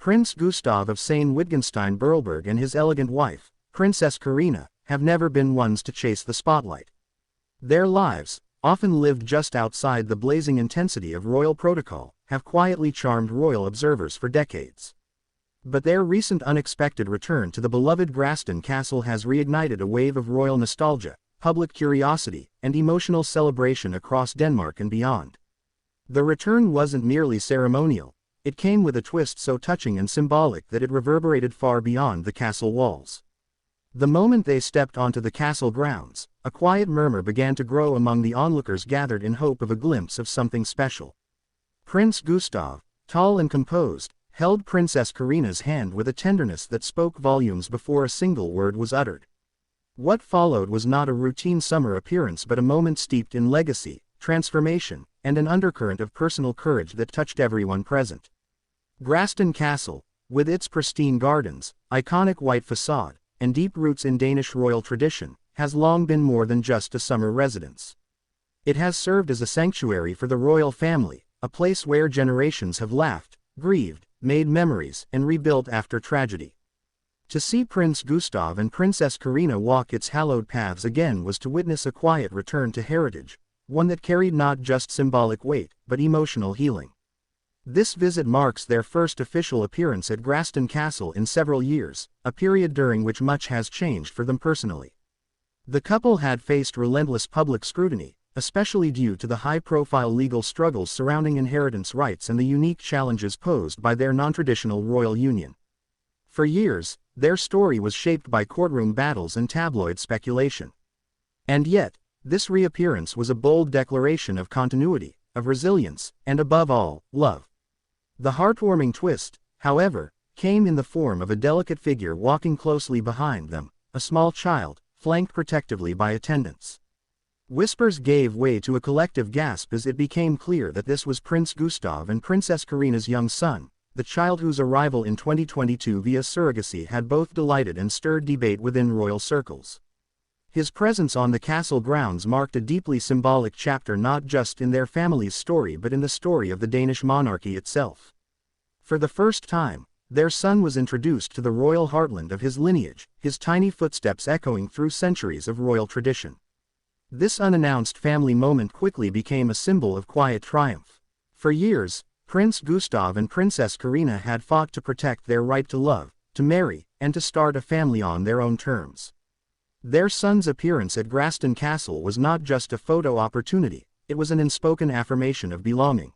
Prince Gustav of Sayn-Wittgenstein-Berleburg and his elegant wife, Princess Carina, have never been ones to chase the spotlight. Their lives, often lived just outside the blazing intensity of royal protocol, have quietly charmed royal observers for decades. But their recent unexpected return to the beloved Gråsten Castle has reignited a wave of royal nostalgia, public curiosity, and emotional celebration across Denmark and beyond. The return wasn't merely ceremonial, it came with a twist so touching and symbolic that it reverberated far beyond the castle walls. The moment they stepped onto the castle grounds, a quiet murmur began to grow among the onlookers gathered in hope of a glimpse of something special. Prince Gustav, tall and composed, held Princess Carina's hand with a tenderness that spoke volumes before a single word was uttered. What followed was not a routine summer appearance but a moment steeped in legacy, transformation, and an undercurrent of personal courage that touched everyone present. Gråsten Castle, with its pristine gardens, iconic white facade, and deep roots in Danish royal tradition, has long been more than just a summer residence. It has served as a sanctuary for the royal family, a place where generations have laughed, grieved, made memories, and rebuilt after tragedy. To see Prince Gustav and Princess Carina walk its hallowed paths again was to witness a quiet return to heritage, one that carried not just symbolic weight, but emotional healing. This visit marks their first official appearance at Gråsten Castle in several years, a period during which much has changed for them personally. The couple had faced relentless public scrutiny, especially due to the high-profile legal struggles surrounding inheritance rights and the unique challenges posed by their non-traditional royal union. For years, their story was shaped by courtroom battles and tabloid speculation. And yet, this reappearance was a bold declaration of continuity, of resilience, and above all, love. The heartwarming twist, however, came in the form of a delicate figure walking closely behind them, a small child, flanked protectively by attendants. Whispers gave way to a collective gasp as it became clear that this was Prince Gustav and Princess Carina's young son, the child whose arrival in 2022 via surrogacy had both delighted and stirred debate within royal circles. His presence on the castle grounds marked a deeply symbolic chapter not just in their family's story but in the story of the Danish monarchy itself. For the first time, their son was introduced to the royal heartland of his lineage, his tiny footsteps echoing through centuries of royal tradition. This unannounced family moment quickly became a symbol of quiet triumph. For years, Prince Gustav and Princess Carina had fought to protect their right to love, to marry, and to start a family on their own terms. Their son's appearance at Gråsten Castle was not just a photo opportunity, it was an unspoken affirmation of belonging.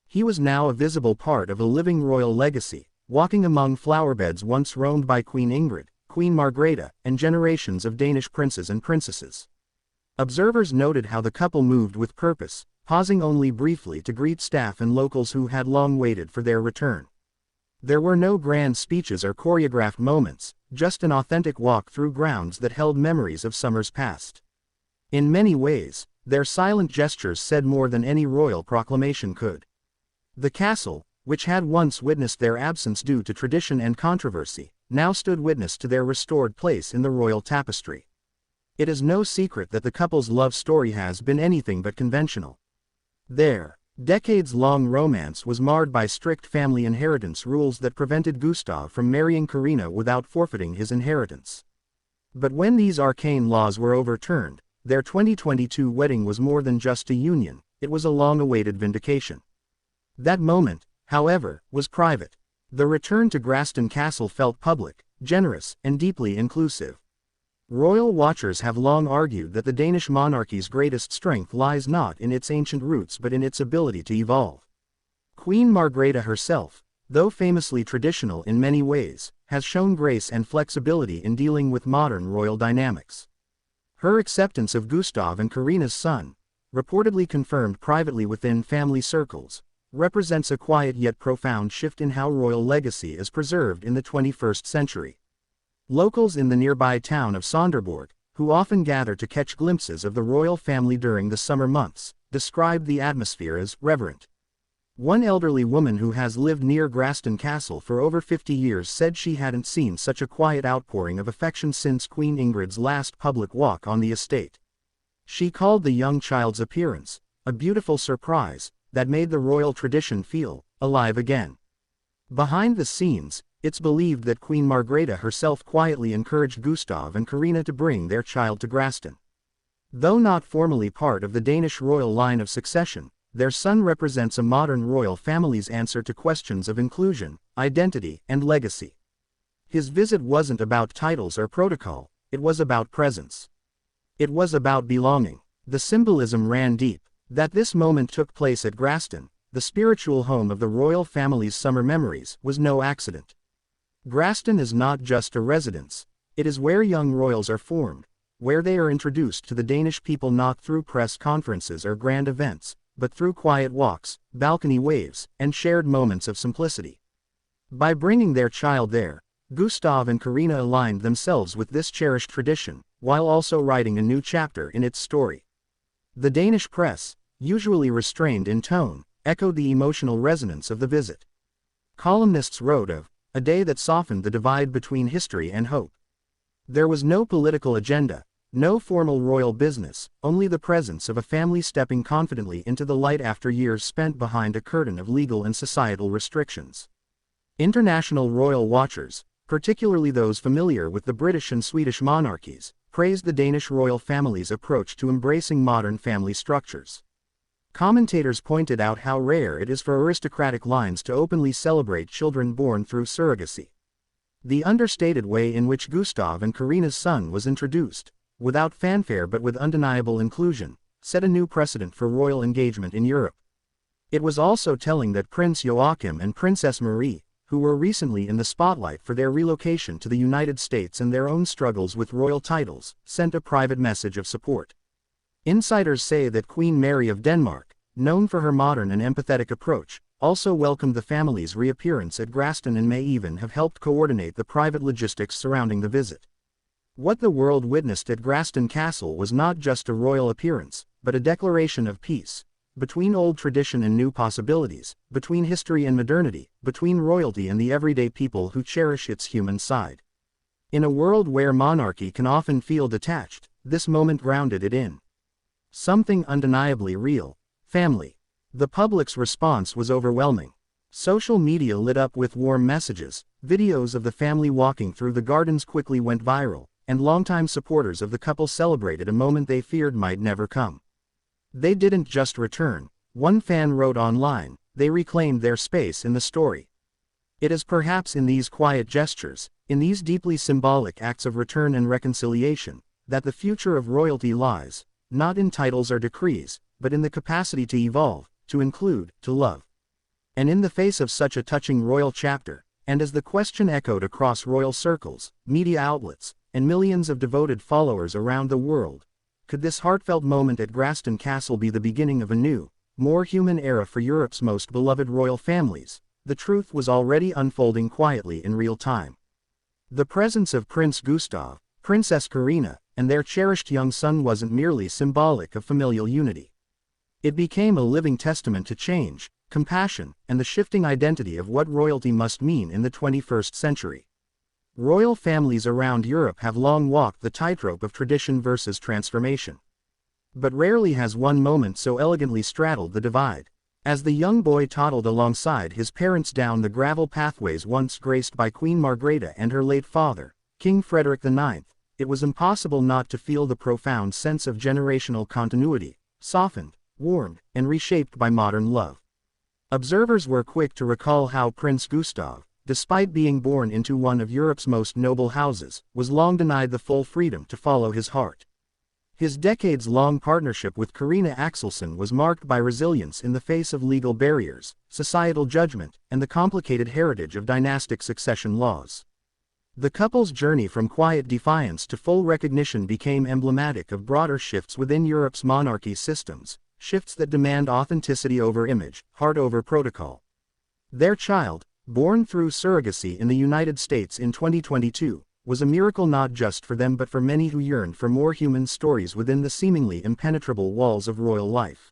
He was now a visible part of a living royal legacy, walking among flowerbeds once roamed by Queen Ingrid, Queen Margrethe, and generations of Danish princes and princesses. Observers noted how the couple moved with purpose, pausing only briefly to greet staff and locals who had long waited for their return. There were no grand speeches or choreographed moments, just an authentic walk through grounds that held memories of summers past. In many ways, their silent gestures said more than any royal proclamation could. The castle, which had once witnessed their absence due to tradition and controversy, now stood witness to their restored place in the royal tapestry. It is no secret that the couple's love story has been anything but conventional. Their decades-long romance was marred by strict family inheritance rules that prevented Gustav from marrying Carina without forfeiting his inheritance. But when these arcane laws were overturned, their 2022 wedding was more than just a union, it was a long-awaited vindication. That moment, however, was private. The return to Gråsten Castle felt public, generous, and deeply inclusive. Royal watchers have long argued that the Danish monarchy's greatest strength lies not in its ancient roots but in its ability to evolve. Queen Margrethe herself, though famously traditional in many ways, has shown grace and flexibility in dealing with modern royal dynamics. Her acceptance of Gustav and Carina's son, reportedly confirmed privately within family circles, represents a quiet yet profound shift in how royal legacy is preserved in the 21st century. Locals in the nearby town of Sonderborg, who often gather to catch glimpses of the royal family during the summer months, described the atmosphere as reverent. One elderly woman who has lived near Gråsten Castle for over 50 years said she hadn't seen such a quiet outpouring of affection since Queen Ingrid's last public walk on the estate. She called the young child's appearance a beautiful surprise that made the royal tradition feel alive again. Behind the scenes, it's believed that Queen Margrethe herself quietly encouraged Gustav and Carina to bring their child to Gråsten. Though not formally part of the Danish royal line of succession, their son represents a modern royal family's answer to questions of inclusion, identity, and legacy. His visit wasn't about titles or protocol, it was about presence. It was about belonging. The symbolism ran deep. That this moment took place at Gråsten, the spiritual home of the royal family's summer memories, was no accident. Gråsten is not just a residence, it is where young royals are formed, where they are introduced to the Danish people not through press conferences or grand events, but through quiet walks, balcony waves, and shared moments of simplicity. By bringing their child there, Gustav and Carina aligned themselves with this cherished tradition, while also writing a new chapter in its story. The Danish press, usually restrained in tone, echoed the emotional resonance of the visit. Columnists wrote of a day that softened the divide between history and hope. There was no political agenda, no formal royal business, only the presence of a family stepping confidently into the light after years spent behind a curtain of legal and societal restrictions. International royal watchers, particularly those familiar with the British and Swedish monarchies, praised the Danish royal family's approach to embracing modern family structures. Commentators pointed out how rare it is for aristocratic lines to openly celebrate children born through surrogacy. The understated way in which Gustav and Carina's son was introduced, without fanfare but with undeniable inclusion, set a new precedent for royal engagement in Europe. It was also telling that Prince Joachim and Princess Marie, who were recently in the spotlight for their relocation to the United States and their own struggles with royal titles, sent a private message of support. Insiders say that Queen Mary of Denmark, known for her modern and empathetic approach, also welcomed the family's reappearance at Gråsten and may even have helped coordinate the private logistics surrounding the visit. What the world witnessed at Gråsten Castle was not just a royal appearance, but a declaration of peace, between old tradition and new possibilities, between history and modernity, between royalty and the everyday people who cherish its human side. In a world where monarchy can often feel detached, this moment grounded it in something undeniably real: family. The public's response was overwhelming. Social media lit up with warm messages, videos of the family walking through the gardens quickly went viral, and longtime supporters of the couple celebrated a moment they feared might never come. They didn't just return, one fan wrote online, they reclaimed their space in the story. It is perhaps in these quiet gestures, in these deeply symbolic acts of return and reconciliation, that the future of royalty lies, not in titles or decrees, but in the capacity to evolve, to include, to love. And in the face of such a touching royal chapter, and as the question echoed across royal circles, media outlets, and millions of devoted followers around the world, could this heartfelt moment at Gråsten Castle be the beginning of a new, more human era for Europe's most beloved royal families? The truth was already unfolding quietly in real time. The presence of Prince Gustav, Princess Carina, and their cherished young son wasn't merely symbolic of familial unity. It became a living testament to change, compassion, and the shifting identity of what royalty must mean in the 21st century. Royal families around Europe have long walked the tightrope of tradition versus transformation. But rarely has one moment so elegantly straddled the divide. As the young boy toddled alongside his parents down the gravel pathways once graced by Queen Margrethe and her late father, King Frederick IX, it was impossible not to feel the profound sense of generational continuity, softened, warmed, and reshaped by modern love. Observers were quick to recall how Prince Gustav, despite being born into one of Europe's most noble houses, was long denied the full freedom to follow his heart. His decades-long partnership with Carina Axelsson was marked by resilience in the face of legal barriers, societal judgment, and the complicated heritage of dynastic succession laws. The couple's journey from quiet defiance to full recognition became emblematic of broader shifts within Europe's monarchy systems, shifts that demand authenticity over image, heart over protocol. Their child, born through surrogacy in the United States in 2022, was a miracle not just for them but for many who yearned for more human stories within the seemingly impenetrable walls of royal life.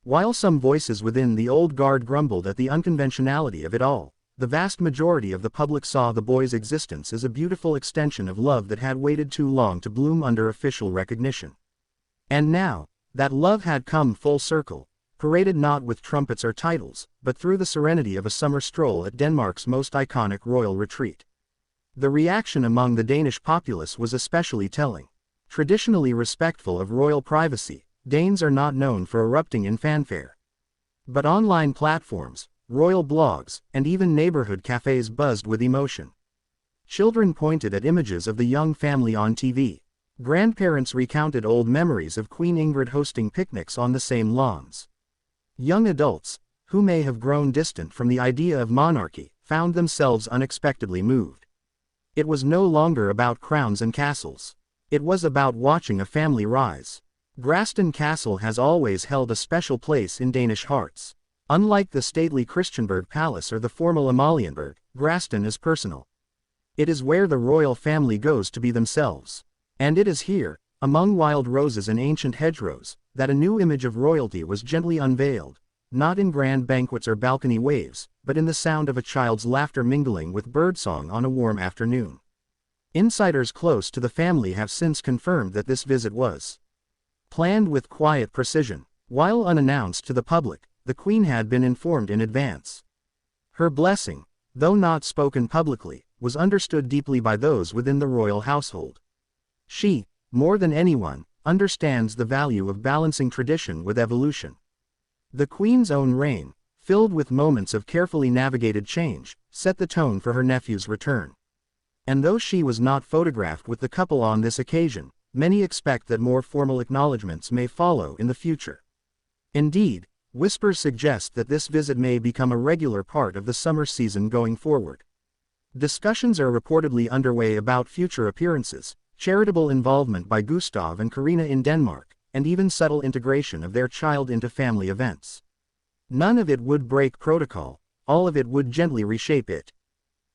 While some voices within the old guard grumbled at the unconventionality of it all, the vast majority of the public saw the boy's existence as a beautiful extension of love that had waited too long to bloom under official recognition. And now, that love had come full circle. paraded not with trumpets or titles, but through the serenity of a summer stroll at Denmark's most iconic royal retreat. The reaction among the Danish populace was especially telling. Traditionally respectful of royal privacy, Danes are not known for erupting in fanfare. But online platforms, royal blogs, and even neighborhood cafes buzzed with emotion. Children pointed at images of the young family on TV. Grandparents recounted old memories of Queen Ingrid hosting picnics on the same lawns. Young adults, who may have grown distant from the idea of monarchy, found themselves unexpectedly moved. It was no longer about crowns and castles. It was about watching a family rise. Gråsten Castle has always held a special place in Danish hearts. Unlike the stately Christianberg Palace or the formal Amalienborg, Gråsten is personal. It is where the royal family goes to be themselves. And it is here, among wild roses and ancient hedgerows, that a new image of royalty was gently unveiled, not in grand banquets or balcony waves, but in the sound of a child's laughter mingling with birdsong on a warm afternoon. Insiders close to the family have since confirmed that this visit was planned with quiet precision. While unannounced to the public, the Queen had been informed in advance. Her blessing, though not spoken publicly, was understood deeply by those within the royal household. She, more than anyone, understands the value of balancing tradition with evolution. The Queen's own reign, filled with moments of carefully navigated change, set the tone for her nephew's return. And though she was not photographed with the couple on this occasion, many expect that more formal acknowledgements may follow in the future. Indeed, whispers suggest that this visit may become a regular part of the summer season going forward. Discussions are reportedly underway about future appearances, charitable involvement by Gustav and Carina in Denmark, and even subtle integration of their child into family events. None of it would break protocol, all of it would gently reshape it.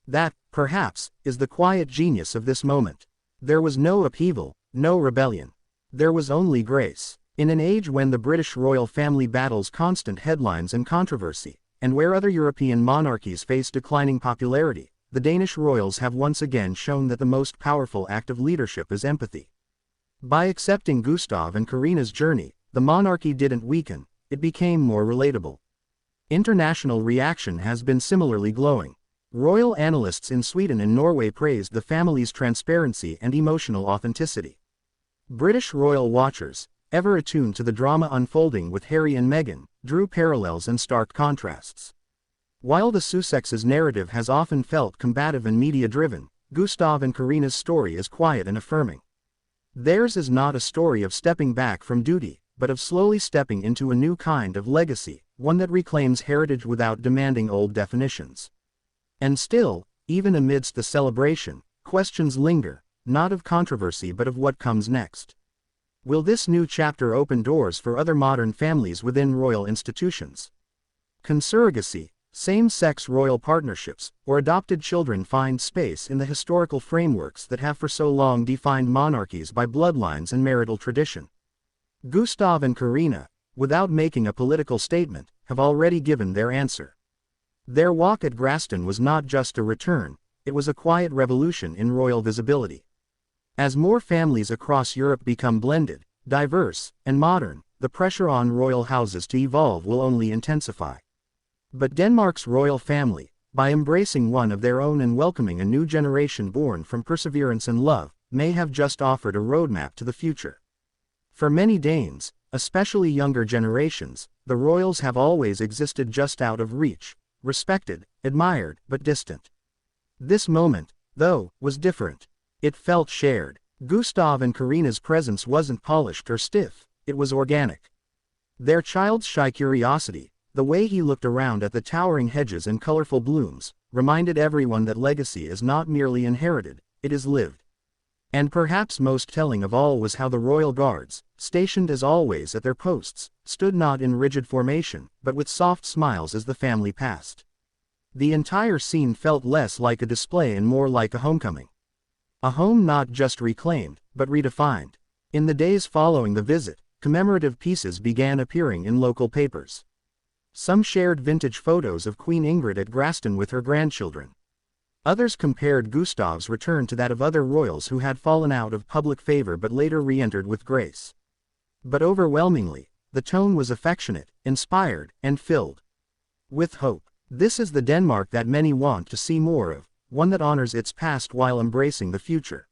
That, perhaps, is the quiet genius of this moment. There was no upheaval, no rebellion. There was only grace. In an age when the British royal family battles constant headlines and controversy, and where other European monarchies face declining popularity, the Danish royals have once again shown that the most powerful act of leadership is empathy. By accepting Gustav and Carina's journey, the monarchy didn't weaken, it became more relatable. International reaction has been similarly glowing. Royal analysts in Sweden and Norway praised the family's transparency and emotional authenticity. British royal watchers, ever attuned to the drama unfolding with Harry and Meghan, drew parallels and stark contrasts. While the Sussexes' narrative has often felt combative and media-driven, Gustav and Carina's story is quiet and affirming. Theirs is not a story of stepping back from duty, but of slowly stepping into a new kind of legacy, one that reclaims heritage without demanding old definitions. And still, even amidst the celebration, questions linger, not of controversy but of what comes next. Will this new chapter open doors for other modern families within royal institutions? Can surrogacy, same-sex royal partnerships, or adopted children find space in the historical frameworks that have for so long defined monarchies by bloodlines and marital tradition? Gustav and Carina, without making a political statement, have already given their answer. Their walk at Gråsten was not just a return, it was a quiet revolution in royal visibility. As more families across Europe become blended, diverse, and modern, the pressure on royal houses to evolve will only intensify. But Denmark's royal family, by embracing one of their own and welcoming a new generation born from perseverance and love, may have just offered a roadmap to the future. For many Danes, especially younger generations, the royals have always existed just out of reach, respected, admired, but distant. This moment, though, was different. It felt shared. Gustav and Carina's presence wasn't polished or stiff, it was organic. Their child's shy curiosity, the way he looked around at the towering hedges and colorful blooms, reminded everyone that legacy is not merely inherited, it is lived. And perhaps most telling of all was how the royal guards, stationed as always at their posts, stood not in rigid formation, but with soft smiles as the family passed. The entire scene felt less like a display and more like a homecoming. A home not just reclaimed, but redefined. In the days following the visit, commemorative pieces began appearing in local papers. Some shared vintage photos of Queen Ingrid at Gråsten with her grandchildren. Others compared Gustav's return to that of other royals who had fallen out of public favor but later re-entered with grace. But overwhelmingly, the tone was affectionate, inspired, and filled with hope. This is the Denmark that many want to see more of, one that honors its past while embracing the future.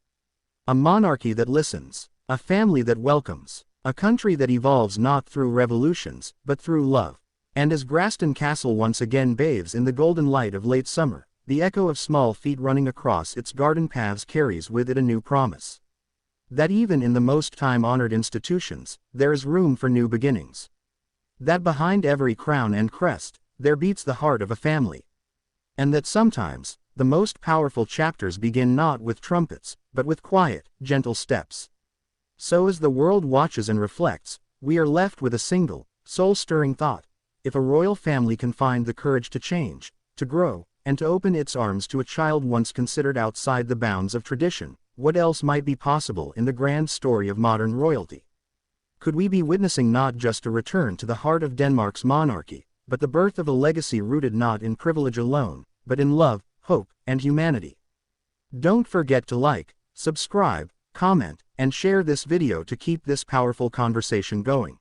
A monarchy that listens, a family that welcomes, a country that evolves not through revolutions, but through love. And as Gråsten Castle once again bathes in the golden light of late summer, the echo of small feet running across its garden paths carries with it a new promise. That even in the most time-honored institutions, there is room for new beginnings. That behind every crown and crest, there beats the heart of a family. And that sometimes, the most powerful chapters begin not with trumpets, but with quiet, gentle steps. So as the world watches and reflects, we are left with a single, soul-stirring thought. If a royal family can find the courage to change, to grow, and to open its arms to a child once considered outside the bounds of tradition, what else might be possible in the grand story of modern royalty? Could we be witnessing not just a return to the heart of Denmark's monarchy, but the birth of a legacy rooted not in privilege alone, but in love, hope, and humanity? Don't forget to like, subscribe, comment, and share this video to keep this powerful conversation going.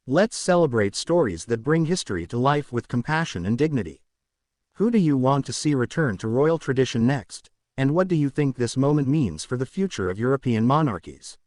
Let's celebrate stories that bring history to life with compassion and dignity. Who do you want to see return to royal tradition next? And what do you think this moment means for the future of European monarchies?